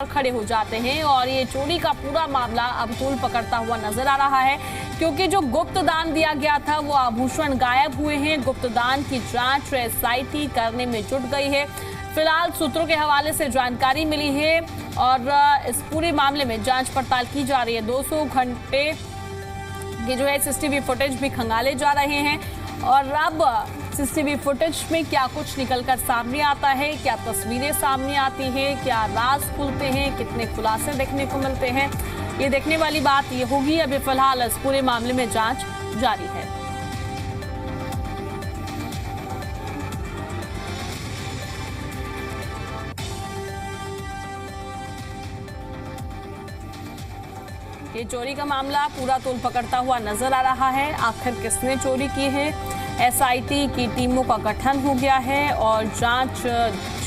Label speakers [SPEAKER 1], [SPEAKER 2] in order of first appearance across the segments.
[SPEAKER 1] खड़े हो जाते हैं और ये चोरी का पूरा मामला अब तूल पकड़ता हुआ नजर आ रहा है, क्योंकि जो गुप्त दान दिया गया था वो आभूषण गायब हुए हैं। गुप्त दान की जांच एसआईटी करने में जुट गई है। फिलहाल सूत्रों के हवाले से जानकारी मिली है और इस पूरे मामले में जांच पड़ताल की जा रही है। 200 घंटे के जो है सीसीटीवी फुटेज भी खंगाले जा रहे हैं और अब सीसीटीवी फुटेज में क्या कुछ निकलकर सामने आता है, क्या तस्वीरें सामने आती हैं, क्या राज खुलते हैं, कितने खुलासे देखने को मिलते हैं, ये देखने वाली बात ये होगी। अभी फिलहाल इस पूरे मामले में जांच जारी है। ये चोरी का मामला पूरा तूल पकड़ता हुआ नजर आ रहा है। आखिर किसने चोरी की है? एसआईटी की टीमों का गठन हो गया है और जांच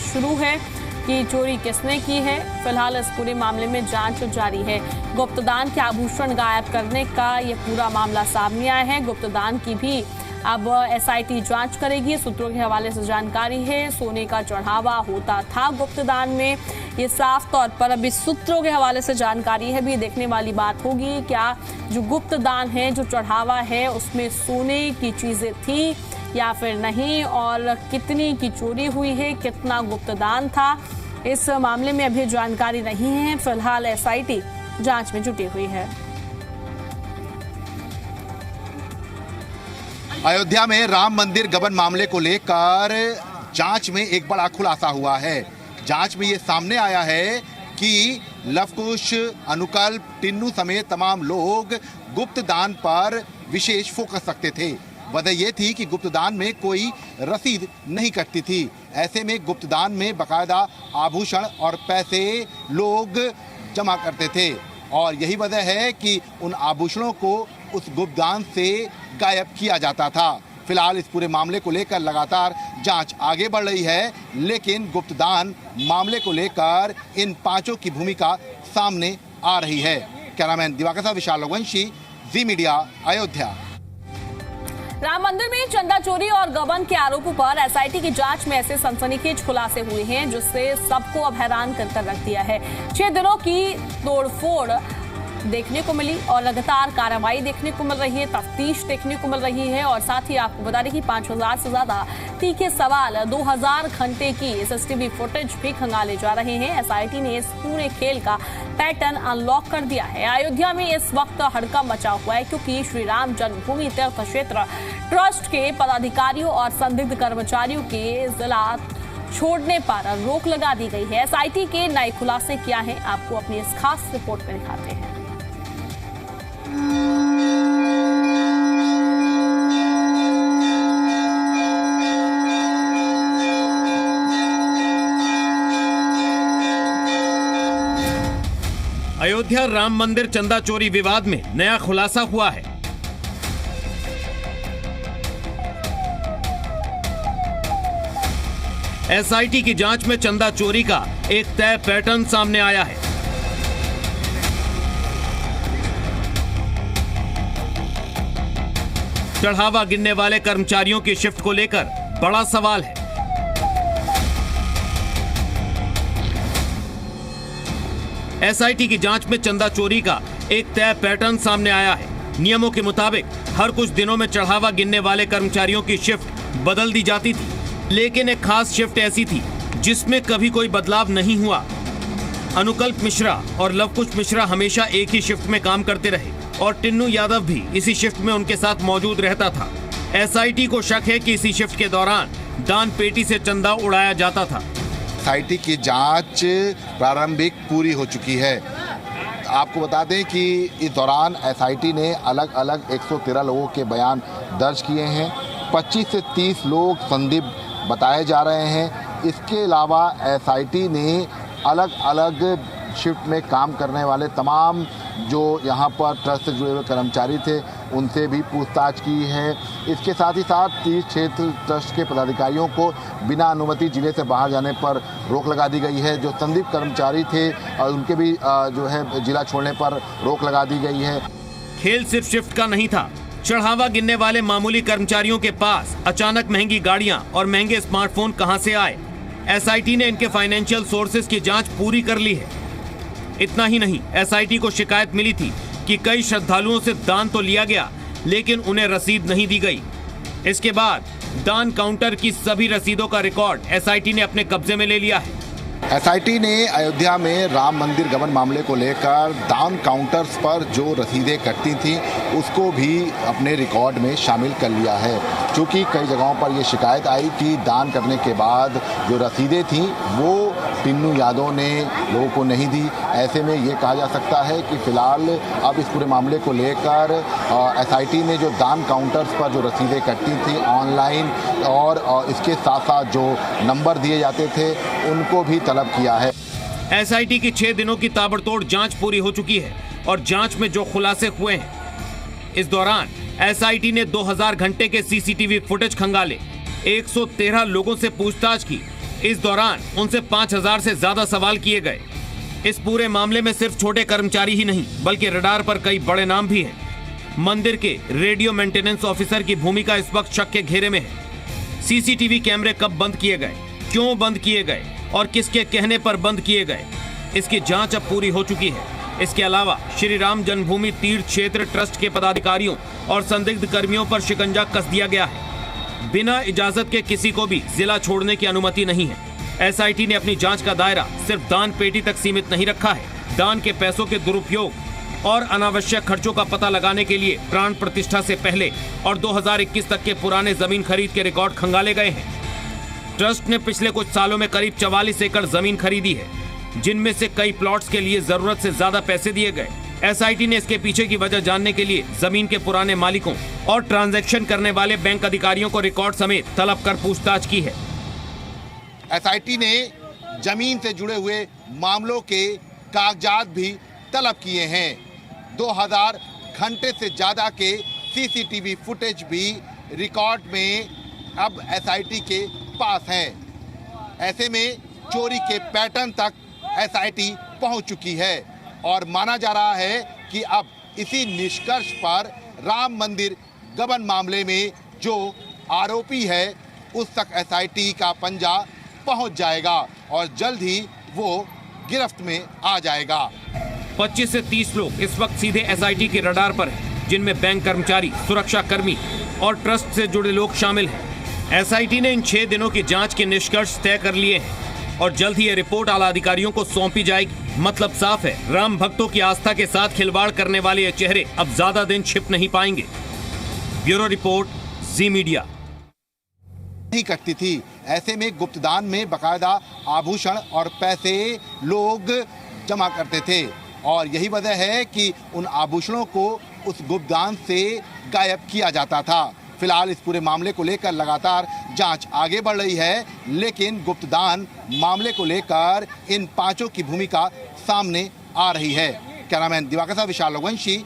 [SPEAKER 1] शुरू है कि चोरी किसने की है। फिलहाल इस पूरे मामले में जांच जारी है। गुप्तदान के आभूषण गायब करने का ये पूरा मामला सामने आया है। गुप्तदान की भी अब एसआईटी जांच करेगी। सूत्रों के हवाले से जानकारी है सोने का चढ़ावा होता था गुप्तदान में, ये साफ तौर पर अभी सूत्रों के हवाले से जानकारी है। भी देखने वाली बात होगी क्या जो गुप्त दान है, जो चढ़ावा है, उसमें सोने की चीजें थी या फिर नहीं, और कितनी की चोरी हुई है, कितना गुप्त दान था, इस मामले में अभी जानकारी नहीं है। फिलहाल एसआईटी जांच में जुटी हुई है।
[SPEAKER 2] अयोध्या में राम मंदिर गबन मामले को लेकर जांच में एक बड़ा खुलासा हुआ है। जांच में ये सामने आया है कि लवकुश, अनुकल्प, टिन्नू समेत तमाम लोग गुप्त दान पर विशेष फोकस रखते थे। वजह यह थी कि गुप्त दान में कोई रसीद नहीं कटती थी। ऐसे में गुप्त दान में बाकायदा आभूषण और पैसे लोग जमा करते थे और यही वजह है कि उन आभूषणों को उस गुप्त दान से गायब किया जाता था। फिलहाल इस पूरे मामले को लेकर लगातार जांच आगे बढ़ रही है, लेकिन गुप्त दान मामले को लेकर इन पांचों की भूमिका सामने आ रही है। कैमरामैन दिवाकर साहब, विशाल रघुवंशी, जी मीडिया, अयोध्या।
[SPEAKER 1] राम मंदिर में चंदा चोरी और गबन के आरोपों पर एसआईटी की जांच में ऐसे सनसनीखेज खुलासे हुए हैं जिससे सबको अब हैरान कर रख दिया है। 6 दिनों की तोड़फोड़ देखने को मिली और लगातार कार्रवाई देखने को मिल रही है, तफ्तीश देखने को मिल रही है और साथ ही आपको बता दें कि 5000 से ज्यादा तीखे सवाल, 2000 घंटे की सीसीटीवी फुटेज भी खंगाले जा रहे हैं। एसआईटी ने इस पूरे खेल का पैटर्न अनलॉक कर दिया है। अयोध्या में इस वक्त हड़कंप मचा हुआ है क्योंकि श्री राम जन्मभूमि तीर्थ क्षेत्र ट्रस्ट के पदाधिकारियों और संदिग्ध कर्मचारियों के जिला छोड़ने पर रोक लगा दी गई है। एसआईटी के नए खुलासे क्या हैं, आपको अपनी इस खास रिपोर्ट में दिखाते हैं।
[SPEAKER 3] अयोध्या राम मंदिर चंदा चोरी विवाद में नया खुलासा हुआ है। एसआईटी की जांच में चंदा चोरी का एक तय पैटर्न सामने आया है। चढ़ावा गिनने वाले कर्मचारियों की शिफ्ट को लेकर बड़ा सवाल है। एसआईटी की जांच में चंदा चोरी का एक तय पैटर्न सामने आया है। नियमों के मुताबिक हर कुछ दिनों में चढ़ावा गिनने वाले कर्मचारियों की शिफ्ट बदल दी जाती थी, लेकिन एक खास शिफ्ट ऐसी थी जिसमें कभी कोई बदलाव नहीं हुआ। अनुकल्प मिश्रा और लवकुश मिश्रा हमेशा एक ही शिफ्ट में काम करते रहे और टिन्नू यादव भी इसी शिफ्ट में उनके साथ मौजूद रहता था। एसआईटी को शक है कि इसी शिफ्ट के दौरान दान पेटी से चंदा उड़ाया जाता था।
[SPEAKER 2] एसआईटी की जांच प्रारंभिक पूरी हो चुकी है। आपको बता दें कि इस दौरान एसआईटी ने अलग अलग 113 लोगों के बयान दर्ज किए हैं। 25 से 30 लोग संदिग्ध बताए जा रहे हैं। इसके अलावा एसआईटी ने अलग अलग शिफ्ट में काम करने वाले तमाम जो यहाँ पर ट्रस्ट से जुड़े हुए कर्मचारी थे उनसे भी पूछताछ की है। इसके साथ ही साथ 30 क्षेत्र ट्रस्ट के पदाधिकारियों को बिना अनुमति जिले से बाहर जाने पर रोक लगा दी गई है। जो संदिग्ध कर्मचारी थे और उनके भी जो है जिला छोड़ने पर रोक लगा दी गई है।
[SPEAKER 3] खेल सिर्फ शिफ्ट का नहीं था। चढ़ावा गिनने वाले मामूली कर्मचारियों के पास अचानक महंगी गाड़ियां और महंगे स्मार्टफोन कहां से आए? एसआईटी ने इनके फाइनेंशियल सोर्सेज की जांच पूरी कर ली है। इतना ही नहीं, एसआईटी को शिकायत मिली थी कि कई श्रद्धालुओं से दान तो लिया गया, लेकिन उन्हें रसीद नहीं दी गई। इसके बाद दान काउंटर की सभी रसीदों का रिकॉर्ड एसआईटी ने अपने कब्जे में ले लिया है।
[SPEAKER 2] एसआईटी ने अयोध्या में राम मंदिर गबन मामले को लेकर दान काउंटर्स पर जो रसीदें कटती थीं उसको भी अपने रिकॉर्ड में शामिल कर लिया है, क्योंकि कई जगहों पर ये शिकायत आई कि दान करने के बाद जो रसीदें थीं वो टिन्नू यादव ने लोगों को नहीं दी। ऐसे में ये कहा जा सकता है कि फिलहाल अब इस पूरे मामले को लेकर एसआईटी ने जो दान काउंटर्स पर जो रसीदें कटती थी ऑनलाइन और इसके साथ साथ जो नंबर दिए जाते थे उनको भी तलब किया है।
[SPEAKER 3] एसआईटी की 6 दिनों की ताबड़तोड़ जांच पूरी हो चुकी है और जांच में जो खुलासे हुए हैं, इस दौरान एसआईटी ने 2000 घंटे के सीसीटीवी फुटेज खंगाले, 113 लोगों से पूछताछ की। इस दौरान उनसे 5000 से ज्यादा सवाल किए गए। इस पूरे मामले में सिर्फ छोटे कर्मचारी ही नहीं बल्कि रडार पर कई बड़े नाम भी हैं। मंदिर के रेडियो मेंटेनेंस ऑफिसर की भूमिका इस वक्त शक के घेरे में है। सीसीटीवी कैमरे कब बंद किए गए, क्यों बंद किए गए और किसके कहने पर बंद किए गए, इसकी जांच अब पूरी हो चुकी है। इसके अलावा श्री राम जन्मभूमि तीर्थ क्षेत्र ट्रस्ट के पदाधिकारियों और संदिग्ध कर्मियों पर शिकंजा कस दिया गया है। बिना इजाजत के किसी को भी जिला छोड़ने की अनुमति नहीं है। एसआईटी ने अपनी जांच का दायरा सिर्फ दान पेटी तक सीमित नहीं रखा है। दान के पैसों के दुरुपयोग और अनावश्यक खर्चों का पता लगाने के लिए प्राण प्रतिष्ठा से पहले और 2021 तक के पुराने जमीन खरीद के रिकॉर्ड खंगाले गए हैं। ट्रस्ट ने पिछले कुछ सालों में करीब 44 एकड़ जमीन खरीदी है, जिनमें से कई प्लॉट्स के लिए जरूरत से ज्यादा पैसे दिए गए। एसआईटी ने इसके पीछे की वजह जानने के लिए जमीन के पुराने मालिकों और ट्रांजैक्शन करने वाले बैंक अधिकारियों को रिकॉर्ड समेत तलब कर पूछताछ की है।
[SPEAKER 2] एसआईटी ने जमीन से जुड़े हुए मामलों के कागजात भी तलब किए हैं। 2000 घंटे से ज्यादा के सीसीटीवी फुटेज भी रिकॉर्ड में अब एसआईटी के पास हैं। ऐसे में चोरी के पैटर्न तक एसआईटी पहुंच चुकी है और माना जा रहा है कि अब इसी निष्कर्ष पर राम मंदिर गबन मामले में जो आरोपी है उस तक एसआईटी का पंजा पहुंच जाएगा और जल्द ही वो गिरफ्त में आ जाएगा।
[SPEAKER 3] 25 से 30 लोग इस वक्त सीधे एसआईटी के रडार पर हैं, जिनमें बैंक कर्मचारी, सुरक्षा कर्मी और ट्रस्ट से जुड़े लोग शामिल हैं। एसआईटी ने इन 6 दिनों की जांच के निष्कर्ष तय कर लिए हैं और जल्द ही ये रिपोर्ट आला अधिकारियों को सौंपी जाएगी। मतलब साफ है, राम भक्तों की आस्था के साथ खिलवाड़ करने वाले ये चेहरे अब ज्यादा दिन छिप नहीं पाएंगे। ब्यूरो रिपोर्ट, जी मीडिया।
[SPEAKER 2] नहीं कटती थी, ऐसे में गुप्तदान में बकायदा आभूषण और पैसे लोग जमा करते थे और यही वजह है कि उन आभूषणों को उस गुप्तदान से गायब किया जाता था। फिलहाल इस पूरे मामले को लेकर लगातार जांच आगे बढ़ रही है, लेकिन गुप्तदान मामले को लेकर इन 5 की भूमिका सामने आ रही है। कैमरामैन दिवाकर साहब, विशाल रघुवंशी,